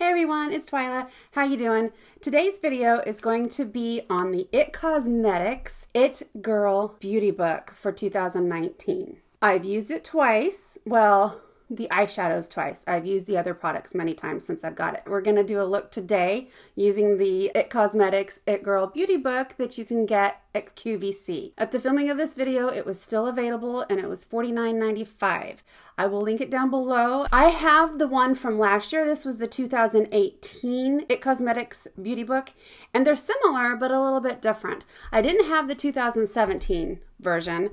Hey everyone, it's Twyla. How you doing? Today's video is going to be on the IT Cosmetics It Girl Beauty Book for 2019. I've used it twice. Well, the eyeshadows twice. I've used the other products many times since I've got it. We're going to do a look today using the IT Cosmetics It Girl Beauty Book that you can get at QVC. At the filming of this video, it was still available and it was $49.95. I will link it down below. I have the one from last year. This was the 2018 IT Cosmetics Beauty Book, and they're similar but a little bit different. I didn't have the 2017 version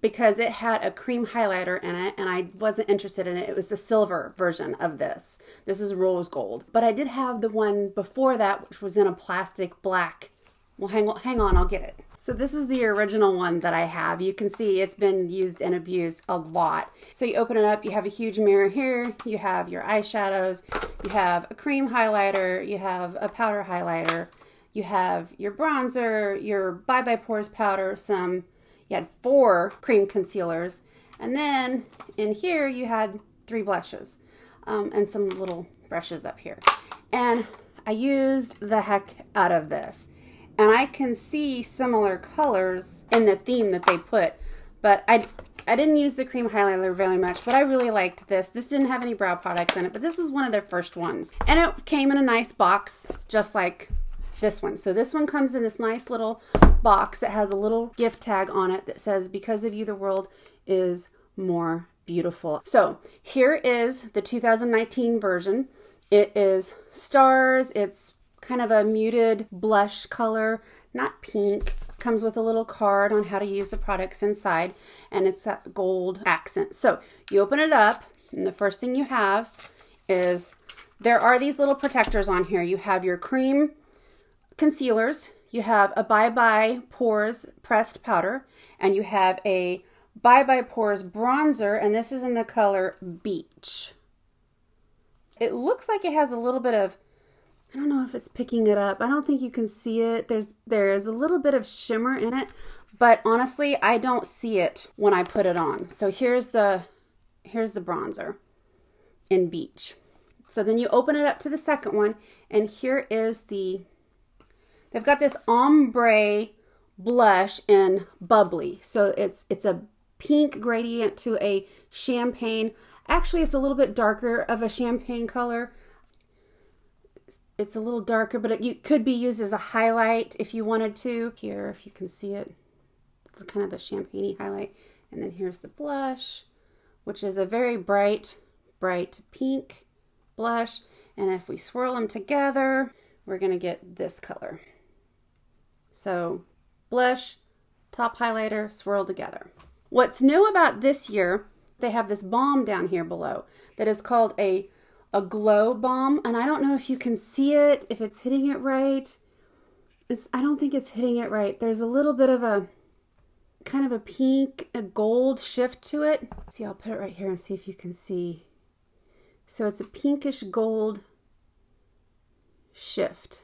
because it had a cream highlighter in it and I wasn't interested in it. It was the silver version of this. This is rose gold. But I did have the one before that, which was in a plastic black. Well, hang on, I'll get it. So this is the original one that I have. You can see it's been used and abused a lot. So you open it up, you have a huge mirror here, you have your eyeshadows, you have a cream highlighter, you have a powder highlighter, you have your bronzer, your Bye Bye Pores powder, you had 4 cream concealers, and then in here you had 3 blushes and some little brushes up here. And I used the heck out of this. And I can see similar colors in the theme that they put, but I didn't use the cream highlighter very much, but I really liked this. This didn't have any brow products in it, but this is one of their first ones. And it came in a nice box, just like this one. So this one comes in this nice little box that has a little gift tag on it that says, "Because of you, the world is more beautiful." So here is the 2019 version. It is stars. It's kind of a muted blush color, not pink. Comes with a little card on how to use the products inside, and it's that gold accent. So you open it up, and the first thing you have is, there are these little protectors on here. You have your cream concealers, you have a Bye Bye Pores pressed powder, and you have a Bye Bye Pores bronzer, and this is in the color Beach. It looks like it has a little bit of, I don't know if it's picking it up. I don't think you can see it. There is a little bit of shimmer in it, but honestly, I don't see it when I put it on. So here's the bronzer in Beach. So then you open it up to the second one, and here is they've got this ombre blush in Bubbly. So it's a pink gradient to a champagne. Actually, it's a little bit darker of a champagne color. It's a little darker, but it could be used as a highlight if you wanted to. Here, if you can see it, it's kind of a champagne-y highlight. And then here's the blush, which is a very bright pink blush. And if we swirl them together, we're gonna get this color. So blush, top highlighter, swirl together. What's new about this year, they have this balm down here below that is called a Aglow Bomb, and I don't know if you can see it, if it's hitting it right. I don't think it's hitting it right. There's a little bit of a kind of a pink, a gold shift to it. See, I'll put it right here and see if you can see. So it's a pinkish gold shift.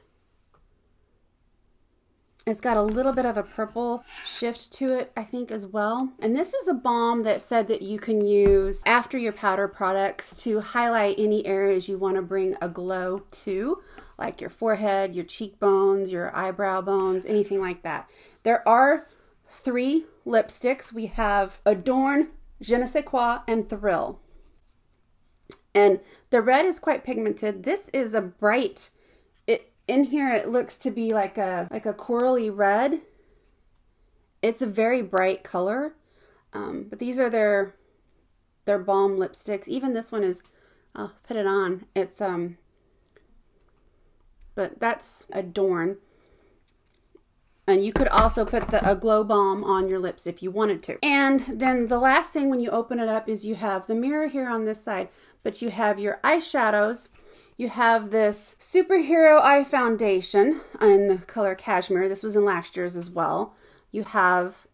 It's got a little bit of a purple shift to it, I think, as well. And this is a balm that said that you can use after your powder products to highlight any areas you want to bring a glow to, like your forehead, your cheekbones, your eyebrow bones, anything like that. There are 3 lipsticks. We have Adorn, Je ne sais quoi, and Thrill. And the red is quite pigmented. This is a bright, in here it looks to be like a corally red. It's a very bright color, but these are their balm lipsticks. Even this one is, I'll put it on. It's but that's Adorn. And you could also put the Aglow Bomb on your lips if you wanted to. And then the last thing when you open it up is you have the mirror here on this side, but you have your eyeshadows. You have this Superhero Eye Foundation in the color Cashmere. This was in last year's as well. You have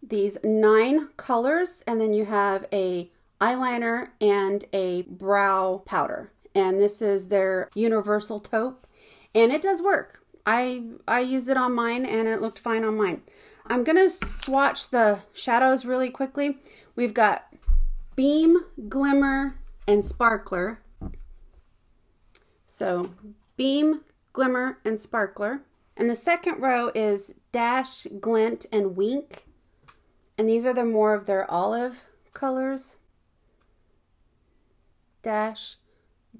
these 9 colors, and then you have a eyeliner and a brow powder. And this is their Universal Taupe, and it does work. I used it on mine, and it looked fine on mine. I'm going to swatch the shadows really quickly. We've got Beam, Glimmer, and Sparkler. So Beam, Glimmer, and Sparkler. And the second row is Dash, Glint, and Wink. And these are the more of their olive colors. Dash,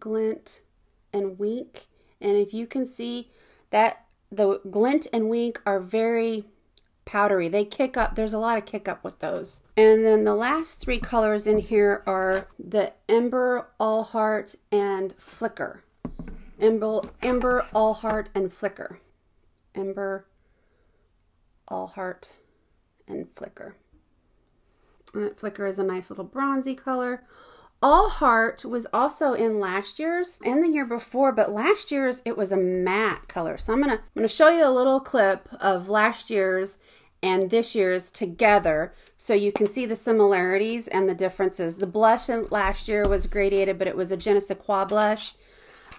Glint, and Wink. And if you can see that the Glint and Wink are very powdery. They kick up. There's a lot of kick up with those. And then the last three colors in here are the Ember, All Heart, and Flicker. Ember, All Heart, and Flicker. Ember, All Heart, and Flicker. And that Flicker is a nice little bronzy color. All Heart was also in last year's and the year before, but last year's it was a matte color. So I'm gonna show you a little clip of last year's and this year's together so you can see the similarities and the differences. The blush in last year was gradated, but it was a je ne sais quoi blush.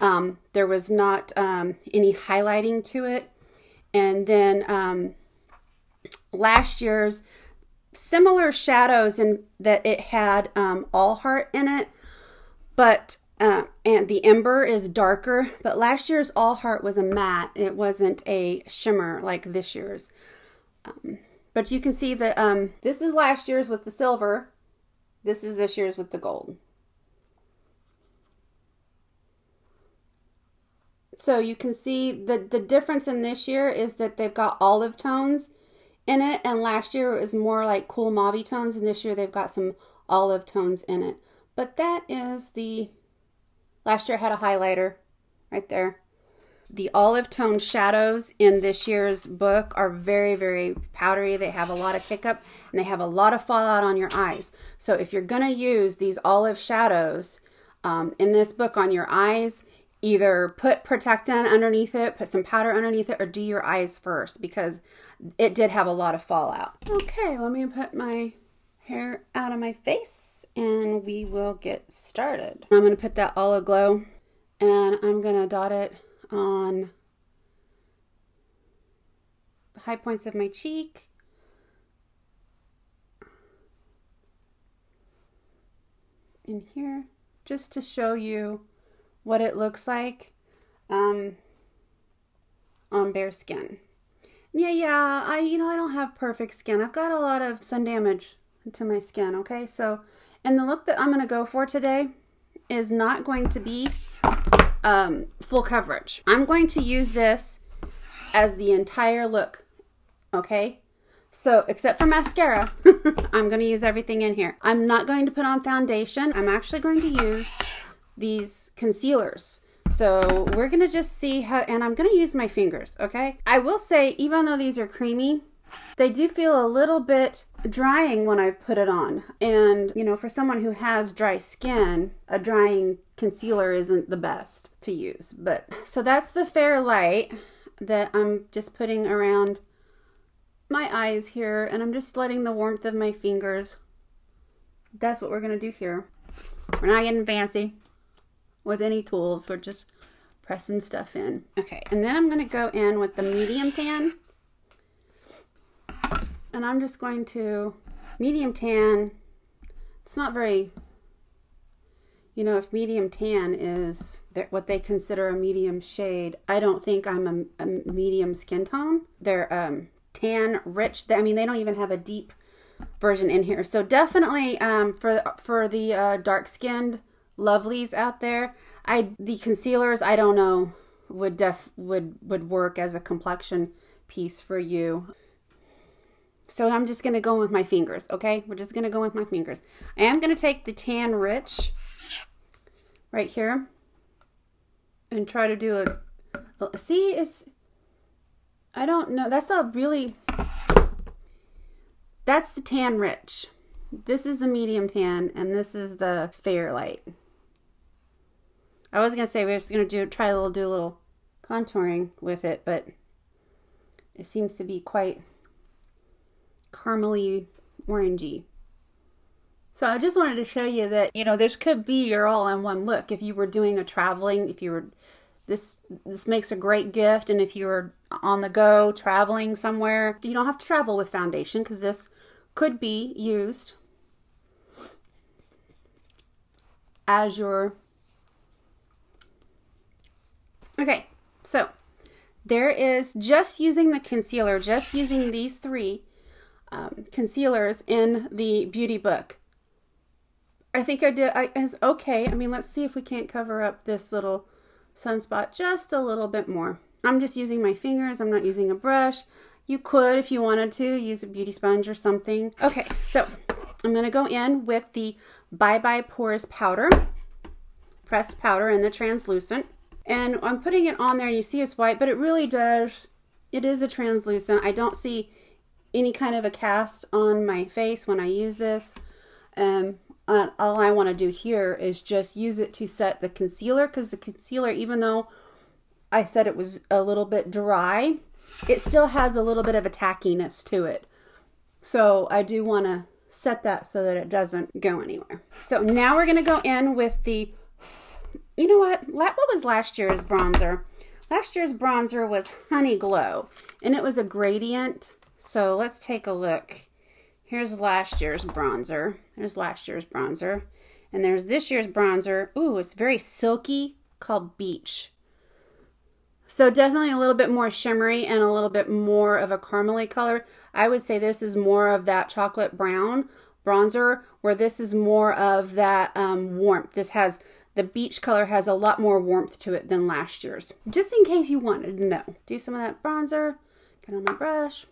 There was not any highlighting to it. And then last year's similar shadows in that it had All Heart in it, but and the Ember is darker, but last year's All Heart was a matte. It wasn't a shimmer like this year's. But you can see that this is last year's with the silver. This is this year's with the gold. So you can see the difference in this year is that they've got olive tones in it, and last year it was more like cool mauve tones, and this year they've got some olive tones in it. But that is the, last year I had a highlighter right there. The olive tone shadows in this year's book are very, very powdery. They have a lot of hiccup and they have a lot of fallout on your eyes. So if you're gonna use these olive shadows in this book on your eyes, either put protectant underneath it, put some powder underneath it, or do your eyes first because it did have a lot of fallout. Okay, let me put my hair out of my face and we will get started. I'm gonna put that Olive Glow and I'm gonna dot it on the high points of my cheek. In here, just to show you what it looks like on bare skin. Yeah, I don't have perfect skin. I've got a lot of sun damage to my skin, okay? So, and the look that I'm going to go for today is not going to be full coverage. I'm going to use this as the entire look, okay? So, except for mascara, I'm going to use everything in here. I'm not going to put on foundation. I'm actually going to use these concealers. So we're going to just see how, and I'm going to use my fingers, okay? I will say, even though these are creamy, they do feel a little bit drying when I've put it on. And, you know, for someone who has dry skin, a drying concealer isn't the best to use. But, so that's the Fair Light that I'm just putting around my eyes here. And I'm just letting the warmth of my fingers. That's what we're going to do here. We're not getting fancy with any tools. We're just pressing stuff in. Okay, and then I'm going to go in with the medium tan. And I'm just going to, medium tan, it's not very, you know, if medium tan is what they consider a medium shade, I don't think I'm a medium skin tone. They're tan rich. I mean, they don't even have a deep version in here. So definitely for the dark skinned lovelies out there, the concealers, I don't know, would work as a complexion piece for you. So I'm just going to go with my fingers, okay? We're just going to go with my fingers. I am going to take the Tan Rich right here and try to do a, see, it's, I don't know, that's a really, that's the Tan Rich. This is the medium tan and this is the Fair Light. I was going to say we're just going to do a little contouring with it, but it seems to be quite caramely orangey. So I just wanted to show you that, you know, this could be your all-in-one look. If you were doing a traveling, if you were, this makes a great gift. And if you were on the go traveling somewhere, you don't have to travel with foundation because this could be used as your Okay, so there is, just using the concealer, just using these three concealers in the beauty book. I think it's okay. I mean, let's see if we can't cover up this little sunspot just a little bit more. I'm just using my fingers. I'm not using a brush. You could, if you wanted to, use a beauty sponge or something. Okay, so I'm going to go in with the Bye Bye Pores powder, pressed powder in the translucent. And I'm putting it on there and you see it's white, but it really does, it is a translucent. I don't see any kind of a cast on my face when I use this. All I want to do here is just use it to set the concealer, because the concealer, even though I said it was a little bit dry, it still has a little bit of a tackiness to it. So I do want to set that so that it doesn't go anywhere. So now we're going to go in with the, you know what was last year's bronzer? Last year's bronzer was Honey Glow, and it was a gradient. So let's take a look. Here's last year's bronzer. There's last year's bronzer. And there's this year's bronzer. Ooh, it's very silky, called Beach. So definitely a little bit more shimmery and a little bit more of a caramely color. I would say this is more of that chocolate brown bronzer, where this is more of that warmth. This has, the Beach color has a lot more warmth to it than last year's. Just in case you wanted to know. Do some of that bronzer. Get on my brush.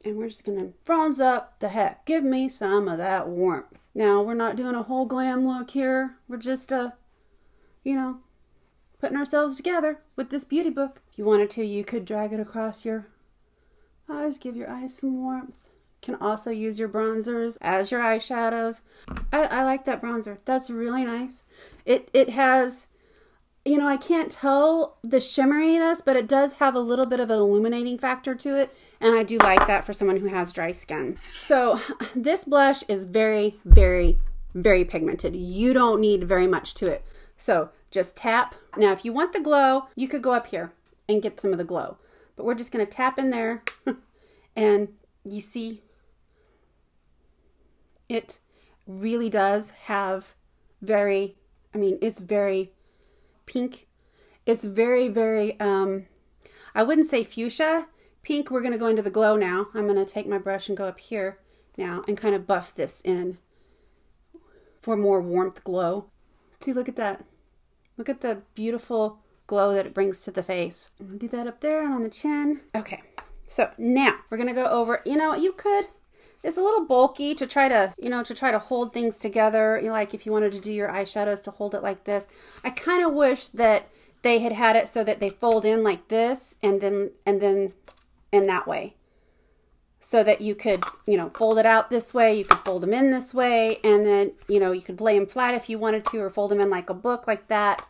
And we're just going to bronze up the heck. Give me some of that warmth. Now, we're not doing a whole glam look here. We're just, you know, putting ourselves together with this beauty book. If you wanted to, you could drag it across your eyes. Give your eyes some warmth. You can also use your bronzers as your eyeshadows. I like that bronzer. That's really nice. It has, you know, I can't tell the shimmeriness, but it does have a little bit of an illuminating factor to it. And I do like that for someone who has dry skin. So this blush is very, very, very pigmented. You don't need very much to it. So just tap. Now, if you want the glow, you could go up here and get some of the glow. But we're just going to tap in there. And you see, it really does have very, I mean, it's very pink. It's very, very, I wouldn't say fuchsia pink. We're going to go into the glow now. I'm going to take my brush and go up here now and kind of buff this in for more warmth glow. See, look at that. Look at the beautiful glow that it brings to the face. I'm going to do that up there and on the chin. Okay, so now we're going to go over, you know, you could, it's a little bulky to try to, you know, to try to hold things together. You know, like if you wanted to do your eyeshadows to hold it like this. I kind of wish that they had it so that they fold in like this and then in that way. So that you could, you know, fold it out this way, you could fold them in this way, and then, you know, you could lay them flat if you wanted to, or fold them in like a book like that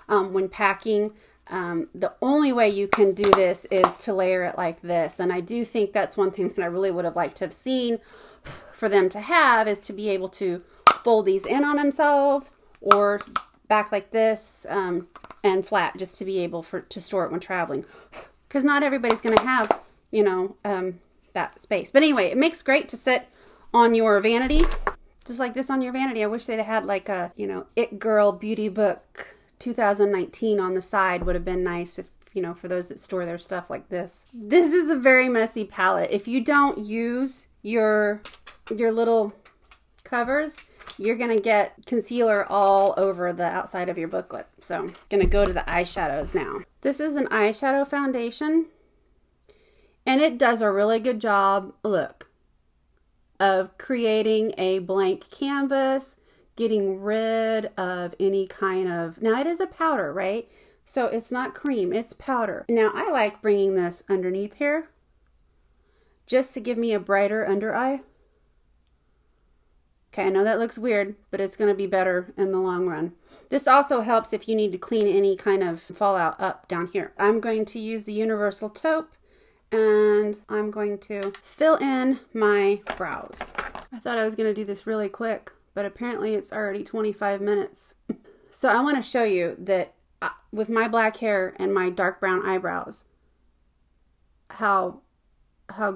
when packing. The only way you can do this is to layer it like this. And I do think that's one thing that I really would have liked to have seen for them to have, is to be able to fold these in on themselves or back like this and flat, just to be able to store it when traveling. Because not everybody's going to have, you know, that space. But anyway, it makes great to sit on your vanity, just like this on your vanity. I wish they'd had like a, you know, It Girl Beauty Book 2019 on the side. Would have been nice if, you know, for those that store their stuff like this. This is a very messy palette. If you don't use your little covers, you're gonna get concealer all over the outside of your booklet. So I'm gonna go to the eyeshadows now. This is an eyeshadow foundation, and it does a really good job, look, of creating a blank canvas, getting rid of any kind of, now it is a powder, right? So it's not cream, it's powder. Now I like bringing this underneath here just to give me a brighter under eye. Okay, I know that looks weird, but it's going to be better in the long run. This also helps if you need to clean any kind of fallout up down here. I'm going to use the Universal Taupe, and I'm going to fill in my brows. I thought I was going to do this really quick, but apparently it's already 25 minutes. So I want to show you that with my black hair and my dark brown eyebrows, how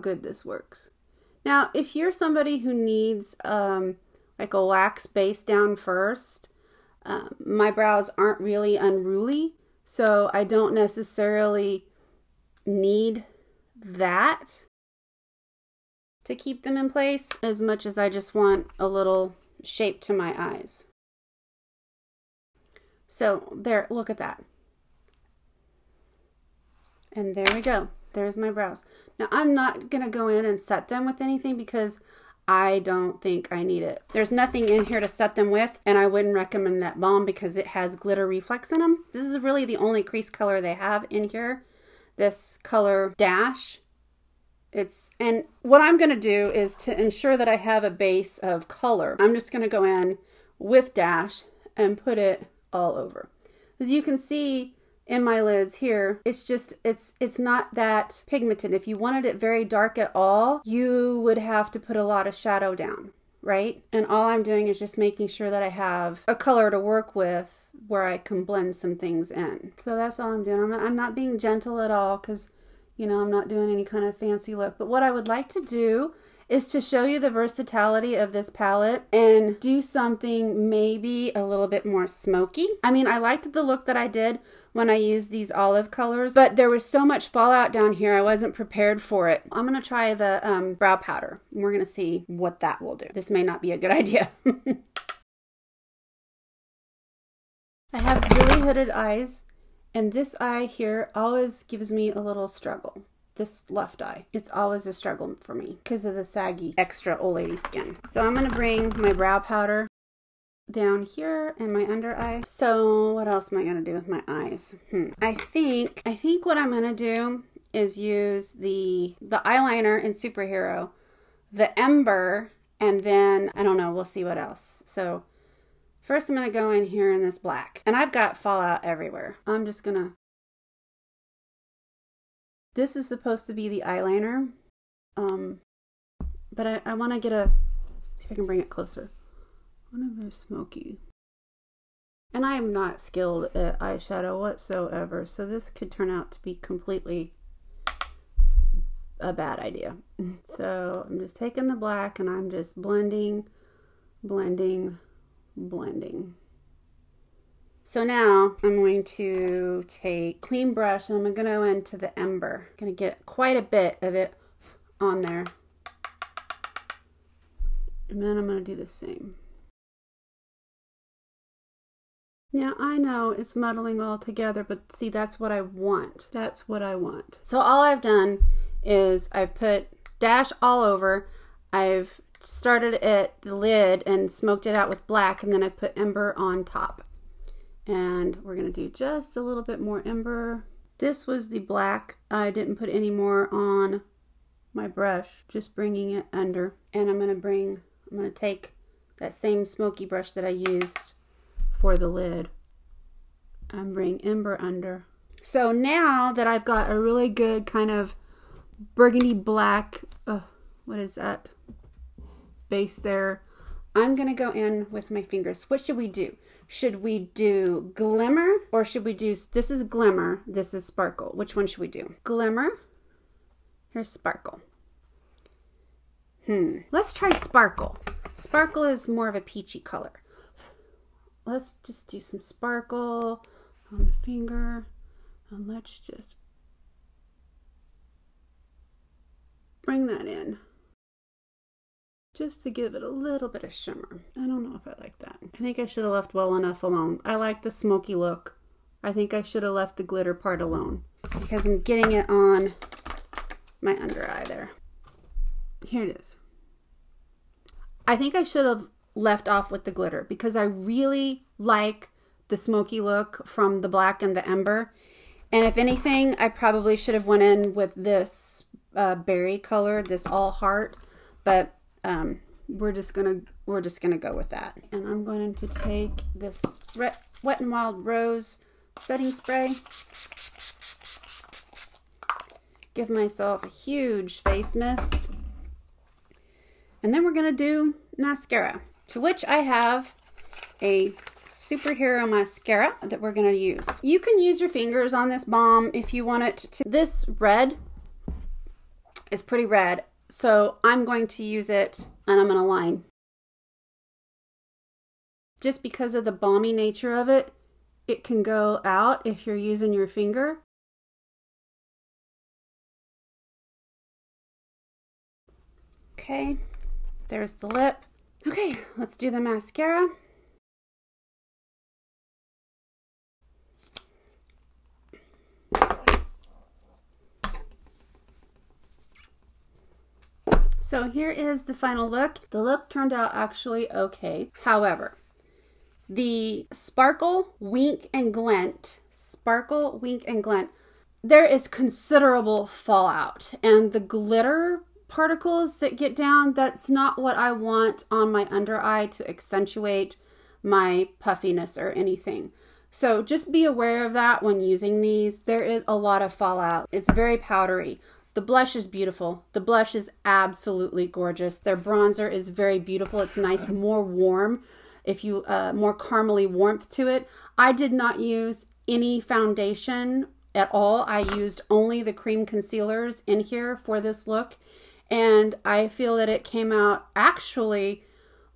good this works. Now, if you're somebody who needs like a wax base down first, my brows aren't really unruly, So I don't necessarily need that to keep them in place as much as I just want a little shape to my eyes. So there, look at that. And there we go. There's my brows. Now I'm not going to go in and set them with anything because I don't think I need it. There's nothing in here to set them with, and I wouldn't recommend that balm because it has glitter reflex in them. This is really the only crease color they have in here. This color Dash. And what I'm going to do is to ensure that I have a base of color. I'm just going to go in with Dash and put it all over. As you can see in my lids here, it's not that pigmented. If you wanted it very dark at all, you would have to put a lot of shadow down, right? And all I'm doing is just making sure that I have a color to work with where I can blend some things in. So that's all I'm doing. I'm not being gentle at all because, you know, I'm not doing any kind of fancy look. But what I would like to do is to show you the versatility of this palette and do something maybe a little bit more smoky. I mean, I liked the look that I did when I used these olive colors, but there was so much fallout down here, I wasn't prepared for it. I'm gonna try the brow powder. We're gonna see what that will do. This may not be a good idea. I have really hooded eyes, and this eye here always gives me a little struggle. This left eye. It's always a struggle for me because of the saggy extra old lady skin. So I'm going to bring my brow powder down here and my under eye. So what else am I going to do with my eyes? I think what I'm going to do is use the eyeliner in Superhero, the Ember, and then I don't know, we'll see what else. So first I'm going to go in here in this black, and I've got fallout everywhere. I'm just going to, this is supposed to be the eyeliner, but I want to get a, see if I can bring it closer. I want to be smoky. And I am not skilled at eyeshadow whatsoever, so this could turn out to be completely a bad idea. So I'm just taking the black and I'm just blending, blending, blending. So now I'm going to take clean brush and I'm going to go into the Ember. I'm going to get quite a bit of it on there. And then I'm going to do the same. Now I know it's muddling all together, but see, that's what I want. That's what I want. So all I've done is I've put Dash all over. I've started at the lid and smoked it out with black, and then I put Ember on top. And we're going to do just a little bit more Ember. This was the black. I didn't put any more on my brush, just bringing it under. And I'm going to take that same smoky brush that I used for the lid and bring Ember under. So now that I've got a really good kind of burgundy black, what is that, base there, I'm going to go in with my fingers. What should we do? Should we do Glimmer or should we do, this is Glimmer, this is Sparkle. Which one should we do? Glimmer, here's Sparkle. Let's try Sparkle. Sparkle is more of a peachy color. Let's just do some Sparkle on the finger, and let's just bring that in just to give it a little bit of shimmer. I don't know if I like that. I think I should have left well enough alone. I like the smoky look. I think I should have left the glitter part alone because I'm getting it on my under eye there. Here it is. I think I should have left off with the glitter because I really like the smoky look from the black and the Ember. And if anything, I probably should have went in with this berry color, this all heart, but we're just gonna go with that. And I'm going to take this Wet n Wild Rose setting spray, give myself a huge face mist, and then we're gonna do mascara, to which I have a Superhero mascara that we're going to use. You can use your fingers on this balm if you want it to. This red is pretty red, so I'm going to use it and I'm going to line. Just because of the balmy nature of it, it can go out if you're using your finger. Okay, there's the lip. Okay, let's do the mascara. So here is the final look. The look turned out actually okay. However, the sparkle, wink, and glint, there is considerable fallout. And the glitter particles that get down, that's not what I want on my under eye to accentuate my puffiness or anything. So just be aware of that when using these. There is a lot of fallout. It's very powdery. The blush is beautiful. The blush is absolutely gorgeous. Their bronzer is very beautiful. It's nice, more warm, if you more caramely warmth to it. I did not use any foundation at all. I used only the cream concealers in here for this look, and I feel that it came out actually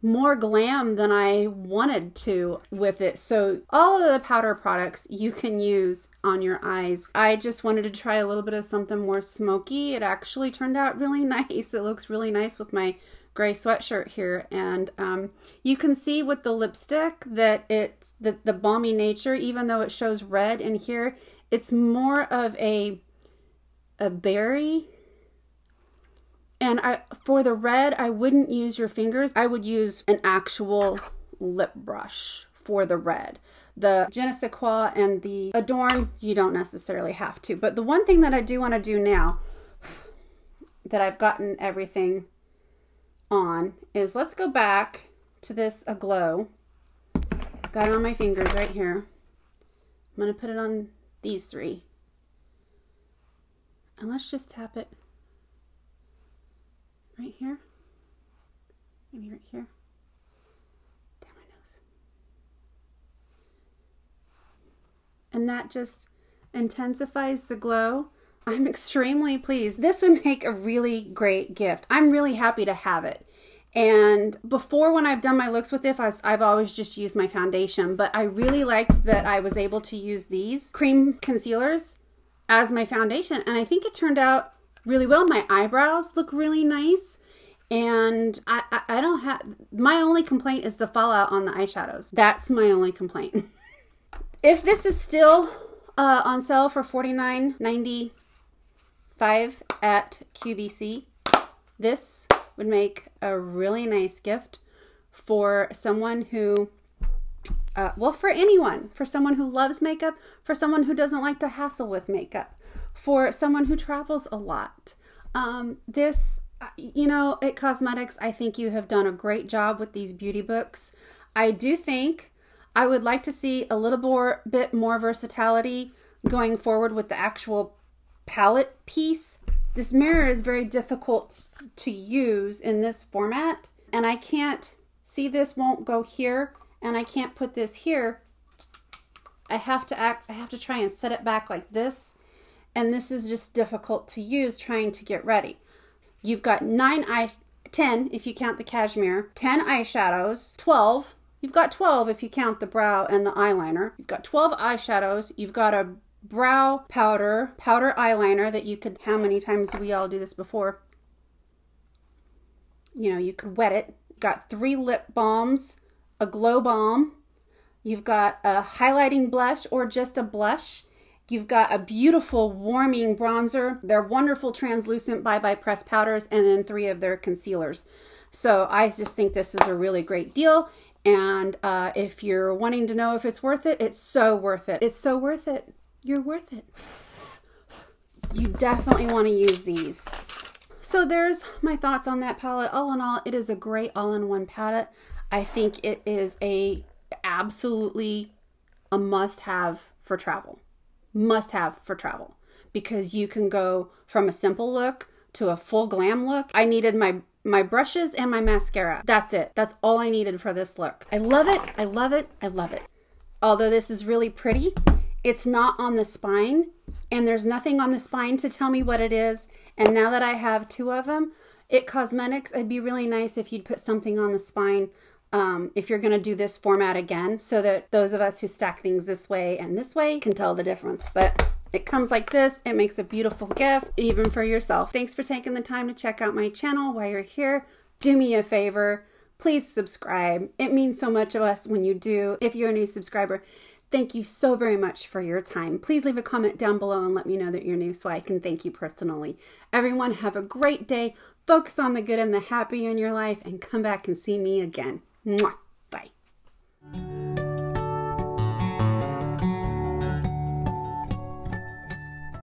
more glam than I wanted to with it. So all of the powder products you can use on your eyes. I just wanted to try a little bit of something more smoky. It actually turned out really nice. It looks really nice with my gray sweatshirt here, and you can see with the lipstick that it's the balmy nature, even though it shows red in here, it's more of a berry. And for the red, I wouldn't use your fingers. I would use an actual lip brush for the red. The Je ne sais quoi and the Adorn, you don't necessarily have to. But the one thing that I do want to do now that I've gotten everything on is, let's go back to this Aglow. Got it on my fingers right here. I'm going to put it on these three. And let's just tap it right here, maybe right here, down my nose. And that just intensifies the glow. I'm extremely pleased. This would make a really great gift. I'm really happy to have it. And before, when I've done my looks with it, I've always just used my foundation, but I really liked that I was able to use these cream concealers as my foundation, and I think it turned out really well. My eyebrows look really nice, and I don't have, my only complaint is the fallout on the eyeshadows. That's my only complaint. If this is still on sale for $49.95 at QVC, this would make a really nice gift for someone who, well, for anyone, for someone who loves makeup, for someone who doesn't like to hassle with makeup, for someone who travels a lot. This, you know, at Cosmetics, I think you have done a great job with these beauty books. I do think I would like to see a little bit more versatility going forward with the actual palette piece. This mirror is very difficult to use in this format, and I can't see, this won't go here, and I can't put this here. I have to try and set it back like this, and this is just difficult to use trying to get ready. You've got 10 if you count the cashmere, 10 eyeshadows, 12. You've got 12 if you count the brow and the eyeliner. You've got 12 eyeshadows. You've got a brow powder eyeliner that you could, how many times we all do this before? You know, you could wet it. You've got 3 lip balms, a glow balm. You've got a highlighting blush or just a blush. You've got a beautiful warming bronzer. They're wonderful translucent Bye Press powders, and then 3 of their concealers. So I just think this is a really great deal. And if you're wanting to know if it's worth it, it's so worth it. It's so worth it. You're worth it. You definitely want to use these. So there's my thoughts on that palette. All in all, it is a great all-in-one palette. I think it is absolutely a must-have for travel. Must-have for travel. Because you can go from a simple look to a full glam look. I needed my brushes and my mascara. That's it. That's all I needed for this look. I love it. I love it. I love it. Although this is really pretty, it's not on the spine, and there's nothing on the spine to tell me what it is. And now that I have 2 of them, at Cosmetics, it'd be really nice if you'd put something on the spine. if you're going to do this format again, so that those of us who stack things this way and this way can tell the difference. But it comes like this. It makes a beautiful gift, even for yourself. Thanks for taking the time to check out my channel. While you're here, do me a favor. Please subscribe. It means so much to us when you do. If you're a new subscriber, thank you so very much for your time. Please leave a comment down below and let me know that you're new so I can thank you personally. Everyone, have a great day. Focus on the good and the happy in your life and come back and see me again. Mwah.